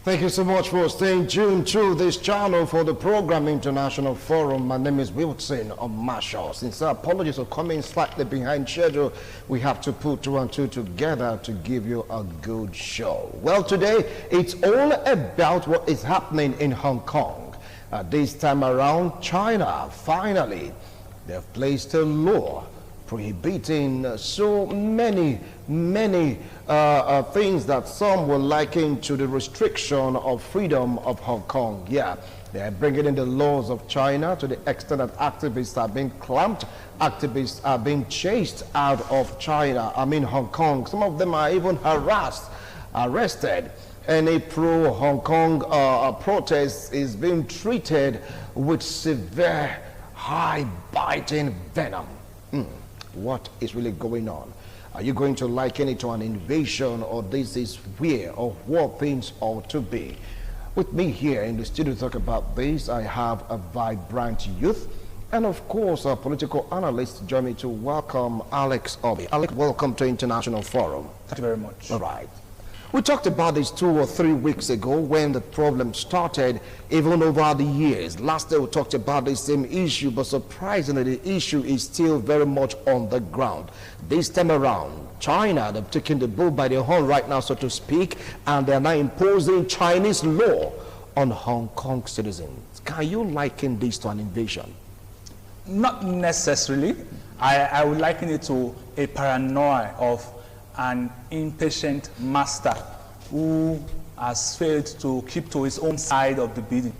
Thank you so much for staying tuned to this channel for the program International Forum. My name is Wilson Marshall. Since apologies for coming slightly behind schedule, we have to put two and two together to give you a good show. Well, today it's all about what is happening in Hong Kong. This time around, China finally they've placed a law prohibiting so many things that some will liken to the restriction of freedom of Hong Kong. Yeah, they are bringing in the laws of China to the extent that activists are being clamped, activists are being chased out of China, Hong Kong. Some of them are even harassed, arrested. Any pro-Hong Kong protest is being treated with severe, high-biting venom. What is really going on? Are you going to liken it to an invasion, or this is where or what things ought to be? With me here in the studio to talk about this, I have a vibrant youth and of course a political analyst. Join me to welcome Alex Obi. Alex, welcome to International Forum. Thank you very much. All right. We talked about this 2 or 3 weeks ago when the problem started, even over the years. Last day we talked about the same issue, but surprisingly the issue is still very much on the ground. This time around, China, they've taken the bull by the horn right now, so to speak, and they're now imposing Chinese law on Hong Kong citizens. Can you liken this to an invasion? Not necessarily. I would liken it to a paranoia of an impatient master who has failed to keep to his own side of the bidding.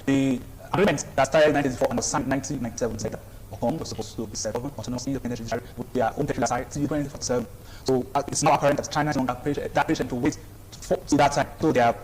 The agreement that started in 1984 and was signed in 1997 said that Hong Kong was supposed to be set up autonomous independent judiciary with their own particular side till 2047. So it's now apparent that China is no longer that patient to wait to that time. So they are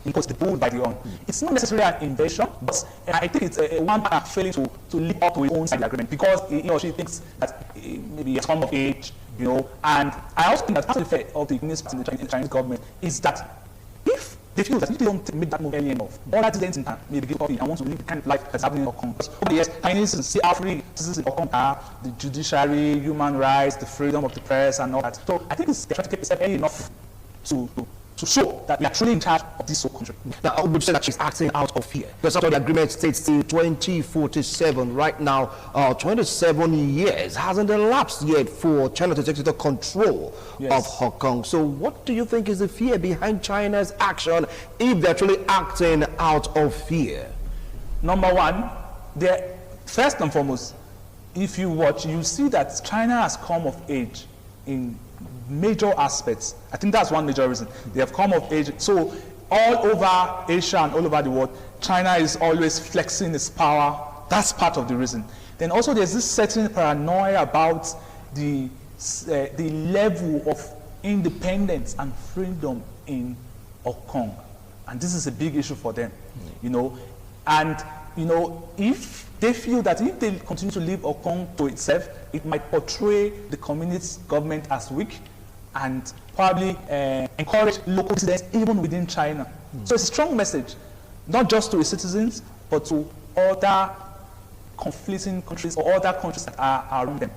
imposed the bull by the horn. It's not necessarily an invasion, but I think it's one man failing to live up to his own side of the agreement because he or she thinks that maybe he has come of age, you know. And I also think that part of the effect of the communist in the Chinese government is that if they feel that if they don't make that move early enough, all that residents in town may begin copying and want to live the kind of life that's happening in Hong Kong. Because over the years, Chinese see how free citizens in Hong Kong are, the judiciary, human rights, the freedom of the press, and all that. So I think it's trying to keep itself early enough to show that we are truly in charge of this whole country. Now, I would say that she's acting out of fear. Because after the agreement states till 2047, right now, 27 years hasn't elapsed yet for China to take total control of Hong Kong. So what do you think is the fear behind China's action if they're truly acting out of fear? Number one, first and foremost, if you watch, you see that China has come of age in major aspects. I think that's one major reason. They have come of age. So all over Asia and all over the world, China is always flexing its power. That's part of the reason. Then also there's this certain paranoia about the level of independence and freedom in Hong Kong. And this is a big issue for them, you know. And, you know, if they feel that if they continue to leave Hong Kong to itself, it might portray the communist government as weak and probably encourage local dissidents even within China. So it's a strong message, not just to its citizens, but to other conflicting countries or other countries that are around them.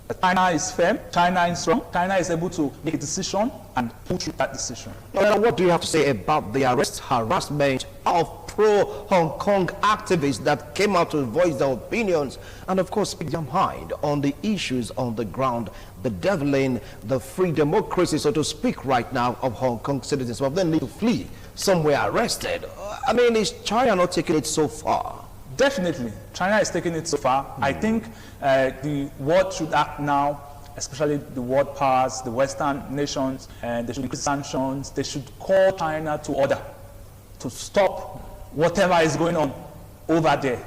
But China is firm, China is strong, China is able to make a decision and pull through that decision. Now, what do you have to say about the arrest, harassment of pro-Hong Kong activists that came out to voice their opinions and of course speak their mind on the issues on the ground, bedeviling the free democracy, so to speak, right now of Hong Kong citizens who have then need to flee somewhere arrested? Is China not taking it so far? Definitely, China is taking it so far. I think the world should act now, especially the world powers, the Western nations, and they should increase sanctions. They should call China to order to stop whatever is going on over there.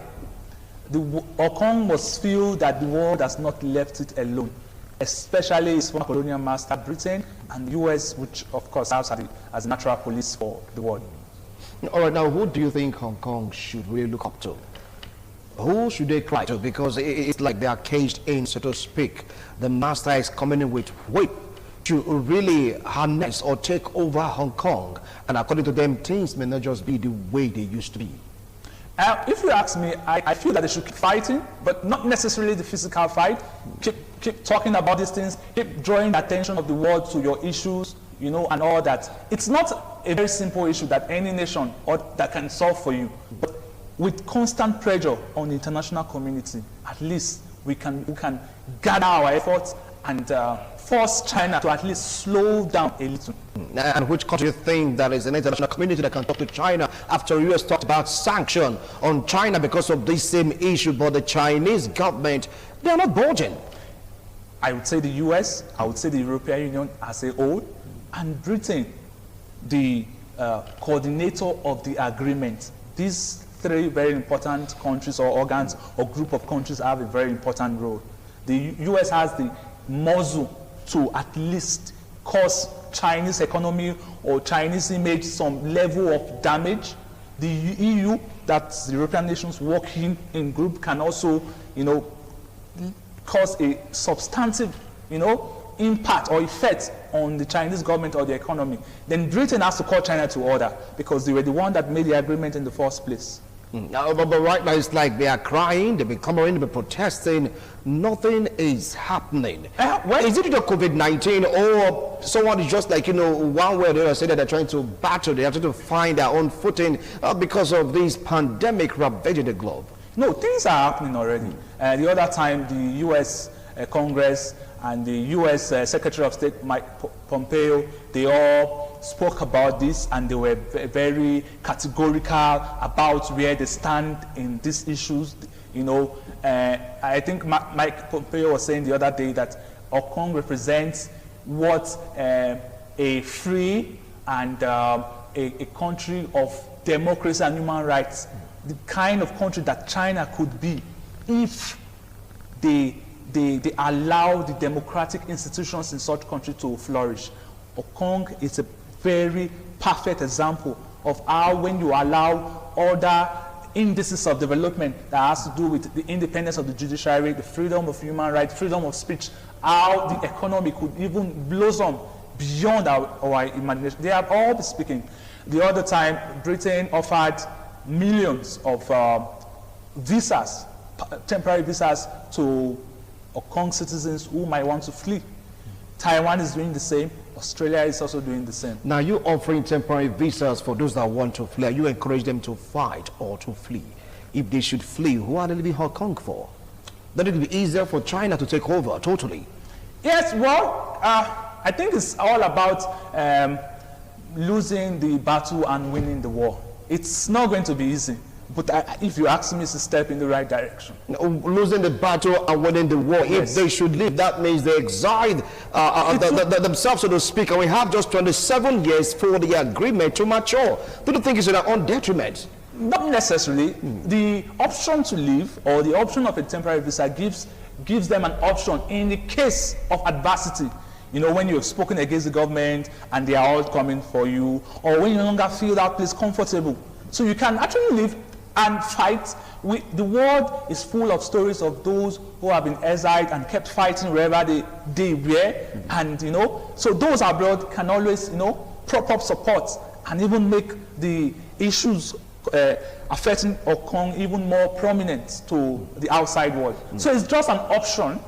Hong Kong must feel that the world has not left it alone, especially its former colonial master Britain and the US, which of course serves as a natural police for the world. All right, now who do you think Hong Kong should really look up to? Who should they cry to? Because it's like they are caged in, so to speak. The master is coming in with whip to really harness or take over Hong Kong. And according to them, things may not just be the way they used to be. If you ask me, I feel that they should keep fighting, but not necessarily the physical fight. Keep talking about these things, keep drawing the attention of the world to your issues, you know, and all that. It's not a very simple issue that any nation or that can solve for you. But with constant pressure on the international community, at least we can gather our efforts and force China to at least slow down a little. And which country do you think that is an international community that can talk to China after US talked about sanction on China because of this same issue, but the Chinese government, they are not budging? I would say the US, I would say the European Union as a whole, and Britain, the coordinator of the agreement. These three very important countries or organs or group of countries have a very important role. The US has the muscle to at least cause Chinese economy or Chinese image some level of damage. The EU, that's the European nations working in group, can also, cause a substantive, impact or effect on the Chinese government or the economy. Then Britain has to call China to order because they were the one that made the agreement in the first place. But right now it's like they are crying, they've been coming, they've been protesting, nothing is happening. Is it due to COVID-19 or someone is just like, one way or the other say that they're trying to battle, they have to find their own footing because of this pandemic ravaging the globe? No, things are happening already. The other time, the U.S. Congress and the U.S. Secretary of State, Mike Pompeo, they all spoke about this and they were very categorical about where they stand in these issues. I think Mike Pompeo was saying the other day that Hong Kong represents what a free and a country of democracy and human rights, the kind of country that China could be if they allow the democratic institutions in such country to flourish. Hong Kong is a very perfect example of how when you allow other indices of development that has to do with the independence of the judiciary, the freedom of human rights, freedom of speech, how the economy could even blossom beyond our imagination. They have all been speaking. The other time, Britain offered millions of visas, temporary visas to Hong Kong citizens who might want to flee. Taiwan is doing the same. Australia is also doing the same. Now, you offering temporary visas for those that want to flee. You encourage them to fight or to flee. If they should flee, who are they leaving Hong Kong for? That it will be easier for China to take over totally. Yes, well, I think it's all about losing the battle and winning the war. It's not going to be easy. But if you ask me, it's a step in the right direction. Losing the battle and winning the war, yes. If they should leave, that means they exile themselves, so to speak. And we have just 27 years for the agreement to mature. Do you think it's to their own detriment? Not necessarily. The option to leave or the option of a temporary visa gives them an option in the case of adversity. When you have spoken against the government and they are all coming for you, or when you no longer feel that place comfortable. So you can actually leave and fight. The world is full of stories of those who have been exiled and kept fighting wherever they were. And, so those abroad can always, prop up support and even make the issues affecting Hong Kong even more prominent to the outside world. So it's just an option.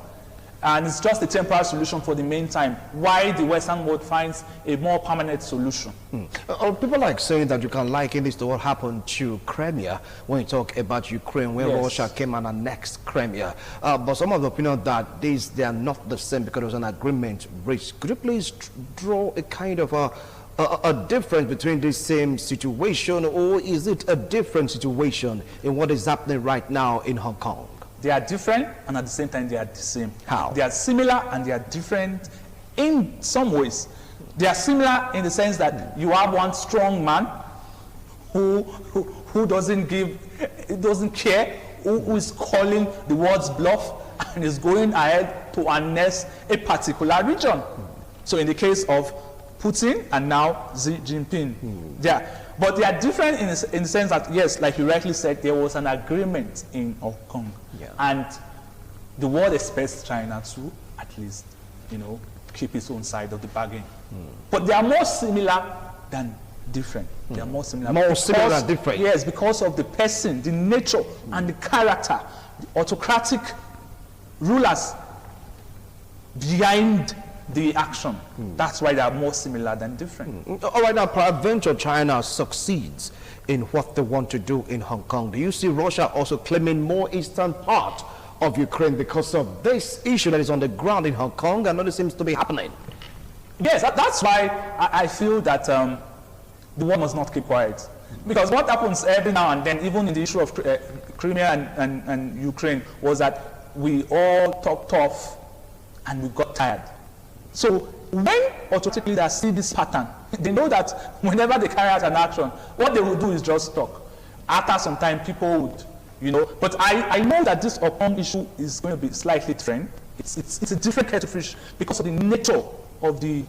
And it's just a temporary solution for the meantime, while the Western world finds a more permanent solution. People like saying that you can liken this to what happened to Crimea when you talk about Ukraine, when Russia came and annexed Crimea. But some of the opinion that they are not the same because there was an agreement reached. Could you please draw a kind of a difference between this same situation, or is it a different situation in what is happening right now in Hong Kong? They are different, and at the same time, they are the same. How? They are similar, and they are different in some ways. They are similar in the sense that you have one strong man who doesn't care, who is calling the world's bluff, and is going ahead to annex a particular region. So in the case of Putin and now Xi Jinping, but they are different in the sense that, yes, like you rightly said, there was an agreement in Hong Kong. And the world expects China to, at least, keep its own side of the bargain. But they are more similar than different. They are more similar. More similar than different. Yes, because of the person, the nature, and the character, the autocratic rulers behind the action. That's why they are more similar than different. All right, now, peradventure China succeeds in what they want to do in Hong Kong. Do you see Russia also claiming more eastern part of Ukraine because of this issue that is on the ground in Hong Kong and what seems to be happening? Yes, that's why I feel that the world must not keep quiet. Because what happens every now and then, even in the issue of Crimea and Ukraine, was that we all talked tough and we got tired. So when autocratic leaders see this pattern, they know that whenever they carry out an action, what they will do is just talk. After some time, people would, you know. But I know that this Hong Kong issue is going to be slightly different. It's a different kettle of fish because of the nature of the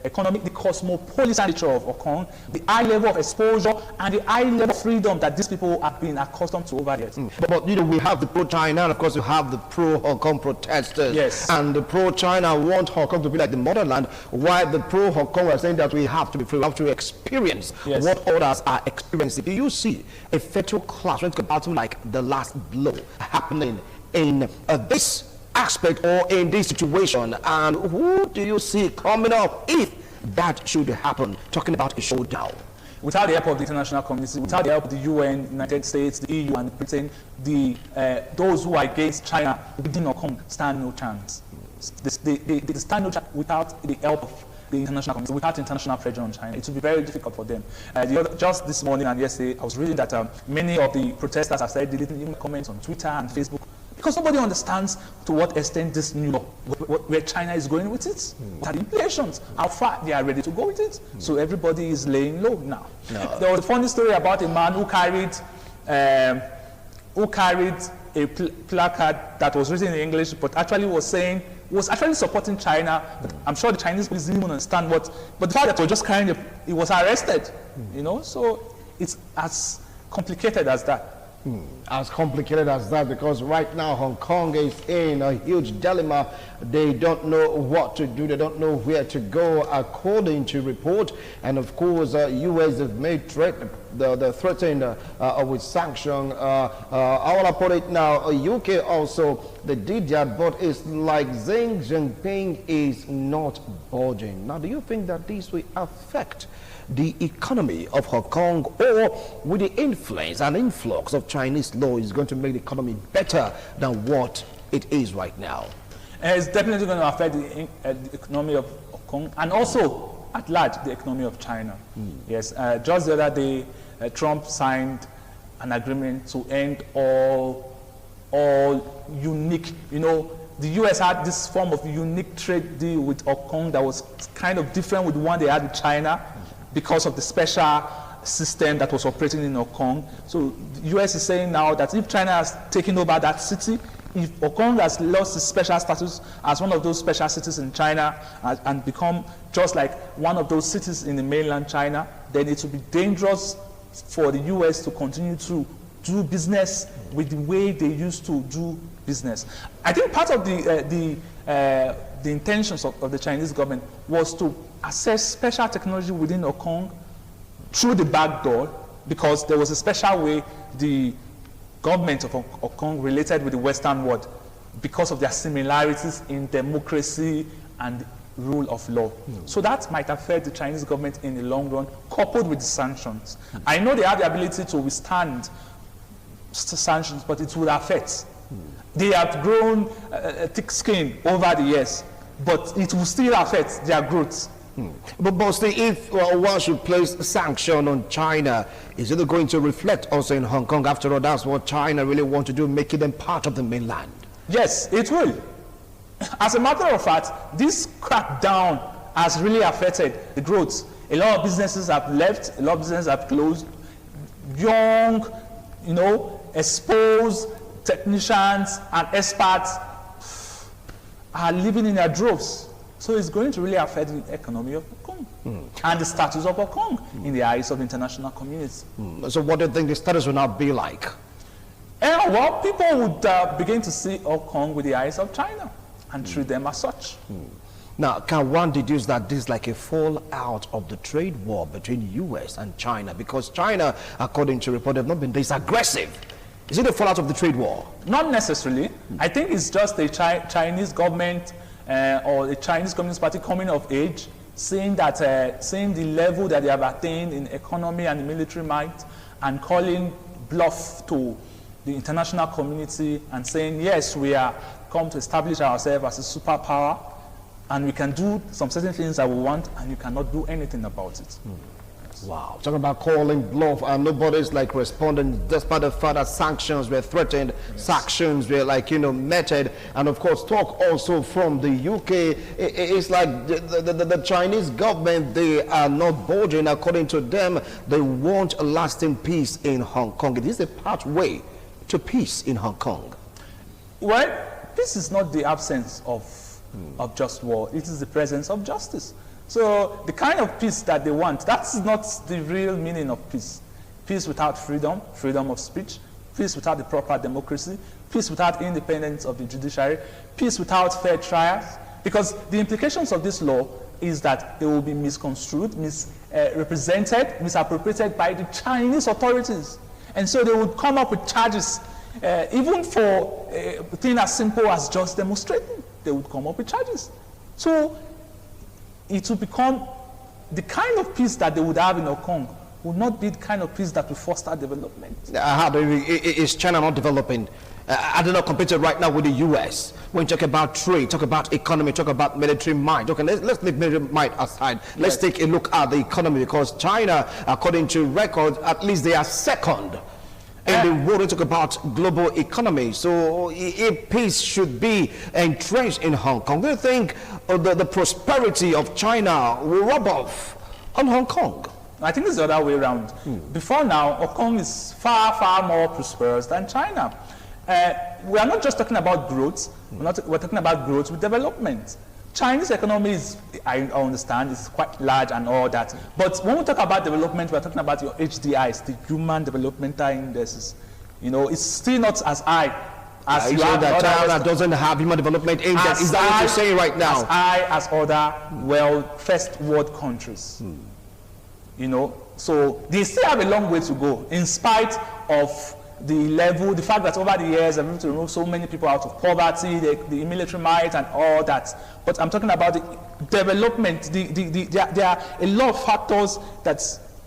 economic, the cosmopolitan nature of Hong Kong, the high level of exposure, and the high level of freedom that these people have been accustomed to over the years. But you know, we have the pro-China, and of course, you have the pro-Hong Kong protesters. Yes. And the pro-China want Hong Kong to be like the motherland, while the pro-Hong Kong are saying that we have to be free, we have to experience what others are experiencing. Do you see a fatal clash when it's about to like the last blow happening in this aspect or in this situation, and who do you see coming up if that should happen? Talking about a showdown. Without the help of the international community, without the help of the UN, United States, the EU, and Britain, those who are against China within Hong Kong stand no chance. They stand no chance without the help of the international community, without international pressure on China. It will be very difficult for them. Just this morning and yesterday, I was reading that many of the protesters have started deleting even comments on Twitter and Facebook, because nobody understands to what extent this new law, where China is going with it, what are the implications, how far they are ready to go with it. So everybody is laying low now. No. There was a funny story about a man who carried a placard that was written in English, but actually was actually supporting China. I'm sure the Chinese police didn't even understand what, but the fact that he was just carrying he was arrested, you know. So it's as complicated as that. As complicated as that, because right now Hong Kong is in a huge dilemma. They don't know what to do, they don't know where to go, according to report. And of course, US have made the threatened with sanction. I want to put it now, UK also, they did that, but it's like Xi Jinping is not budging. Now, do you think that this will affect the economy of Hong Kong, or with the influence and influx of Chinese law is going to make the economy better than what it is right now? It's definitely going to affect the economy of Hong Kong, and also at large the economy of China. Yes, just the other day, Trump signed an agreement to end all unique, you know, the US had this form of unique trade deal with Hong Kong that was kind of different with the one they had with China, because of the special system that was operating in Hong Kong. So the US is saying now that if China has taken over that city, if Hong Kong has lost its special status as one of those special cities in China and become just like one of those cities in the mainland China, then it will be dangerous for the US to continue to do business with the way they used to do business. I think part of the intentions of the Chinese government was to access special technology within Hong Kong through the back door, because there was a special way the government of Hong Kong related with the Western world because of their similarities in democracy and rule of law. So that might affect the Chinese government in the long run, coupled with the sanctions. I know they have the ability to withstand sanctions, but it will affect. They have grown thick skin over the years, but it will still affect their growth. But still, if one should place sanction on China, is it going to reflect also in Hong Kong? After all, that's what China really want to do, making them part of the mainland. Yes, it will. As a matter of fact, this crackdown has really affected the growth. A lot of businesses have left, a lot of businesses have closed. Young, you know, exposed technicians and experts are living in their droves. So it's going to really affect the economy of Hong Kong and the status of Hong Kong in the eyes of the international community. So what do you think the status will now be like? Well, people would begin to see Hong Kong with the eyes of China and treat them as such. Now, can one deduce that this is like a fallout of the trade war between US and China? Because China, according to report, have not been this aggressive Is it a fallout of the trade war? Not necessarily. I think it's just the Chinese government or the Chinese Communist Party coming of age, seeing the level that they have attained in economy and military might, and calling bluff to the international community and saying, yes, we are come to establish ourselves as a superpower, and we can do some certain things that we want, and you cannot do anything about it. Wow. Talking about calling bluff, and nobody's like responding, despite the fact that sanctions were threatened, sanctions were meted, and of course talk also from the UK. It's like the Chinese government, they are not budging. According to them, they want a lasting peace in Hong Kong. It is a pathway to peace in Hong Kong. Well, peace is not the absence of just war. It is the presence of justice. So the kind of peace that they want, that's not the real meaning of peace. Peace without freedom, freedom of speech, peace without the proper democracy, peace without independence of the judiciary, peace without fair trials. Because the implications of this law is that they will be misconstrued, misrepresented, misappropriated by the Chinese authorities. And so they would come up with charges, even for a thing as simple as just demonstrating. They would come up with charges. So it will become the kind of peace that they would have in Hong Kong will not be the kind of peace that will foster development. Is China not developing? Are they not competing right now with the US? When you talk about trade, talk about economy, talk about military might. Okay, let's leave military might aside. Let's take a look at the economy, because China, according to records, at least they are second in the world. We talk about global economy. So if peace should be entrenched in Hong Kong, do you think the prosperity of China will rub off on Hong Kong? I think it's the other way around. Before now, Hong Kong is far, far more prosperous than China. We are not just talking about growth. We're talking about growth with development. Chinese economy is, I understand, is quite large and all that. But when we talk about development, we're talking about your HDIs, the Human Developmental Indices. It's still not as high as you have that China doesn't have Human Development Index. Is that what you're saying right now? As high as other first world countries. So they still have a long way to go, in spite of the fact that over the years they've been able to remove so many people out of poverty, the military might and all that. But I'm talking about the development. There are a lot of factors that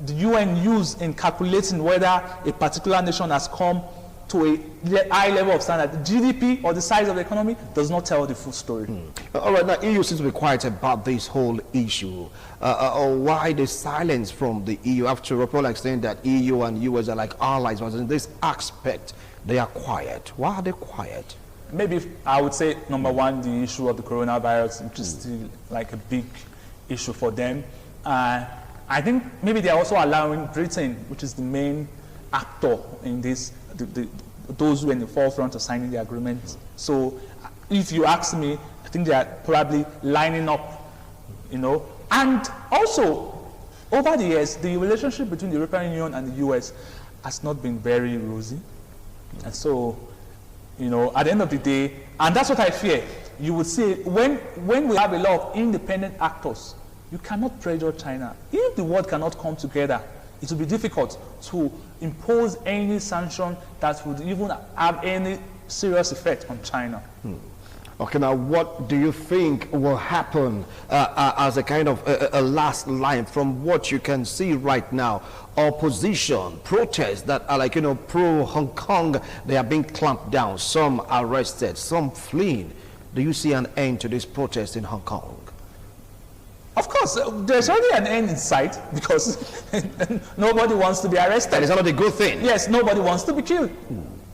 the UN use in calculating whether a particular nation has come to a high level of standard. GDP or the size of the economy does not tell the full story. All right, now EU seems to be quiet about this whole issue. Why the silence from the EU? After people like saying that EU and US are like allies, but in this aspect, they are quiet. Why are they quiet? Maybe I would say, number one, the issue of the coronavirus, which is still like a big issue for them. I think maybe they are also allowing Britain, which is the main actor in this, those who are in the forefront of signing the agreement. So if you ask me, I think they are probably lining up, And also, over the years, the relationship between the European Union and the US has not been very rosy. And so, at the end of the day, and that's what I fear, you would see when we have a lot of independent actors, you cannot pressure China. If the world cannot come together, it will be difficult to impose any sanction that would even have any serious effect on China. Okay, now what do you think will happen as a kind of a last line from what you can see right now? Opposition, protests that are like, pro-Hong Kong, they are being clamped down, some arrested, some fleeing. Do you see an end to this protest in Hong Kong? Of course, there's already an end in sight, because nobody wants to be arrested. That is not a good thing. Yes, nobody wants to be killed.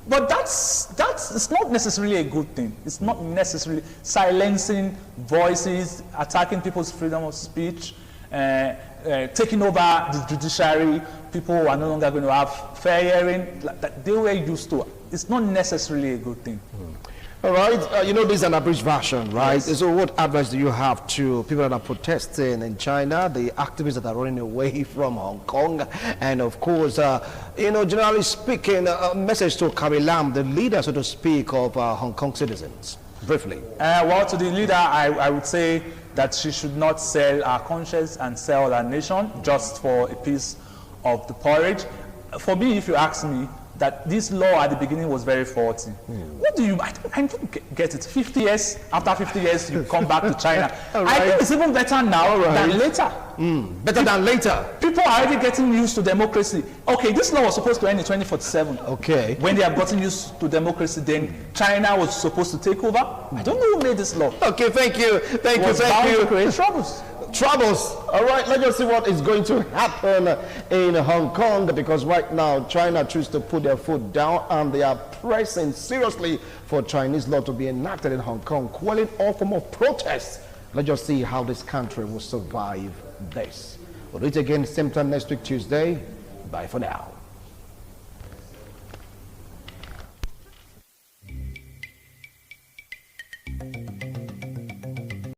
But it's not necessarily a good thing. It's not necessarily silencing voices, attacking people's freedom of speech, taking over the judiciary. People are no longer going to have fair hearing that they were used to. It's not necessarily a good thing. All right, this is an abridged version, right? Yes. So what advice do you have to people that are protesting in China, the activists that are running away from Hong Kong, and of course, generally speaking, a message to Carrie Lam, the leader, so to speak, of Hong Kong citizens, briefly? Well, to the leader, I would say that she should not sell our conscience and sell our nation just for a piece of the porridge. For me, if you ask me, that this law at the beginning was very faulty. What do you, I don't get it. 50 years, after 50 years, you come back to China. I think it's even better now than later. Better than later. People are already getting used to democracy. Okay, this law was supposed to end in 2047. Okay. When they have gotten used to democracy, then China was supposed to take over. I don't know who made this law. Okay, thank you. Thank you. Thank you. Create troubles. Troubles. All right, let's just see what is going to happen in Hong Kong, because right now China chooses to put their foot down and they are pressing seriously for Chinese law to be enacted in Hong Kong, quelling all form of protests. Let's just see how this country will survive this. We'll do it again same time next week Tuesday. Bye for now.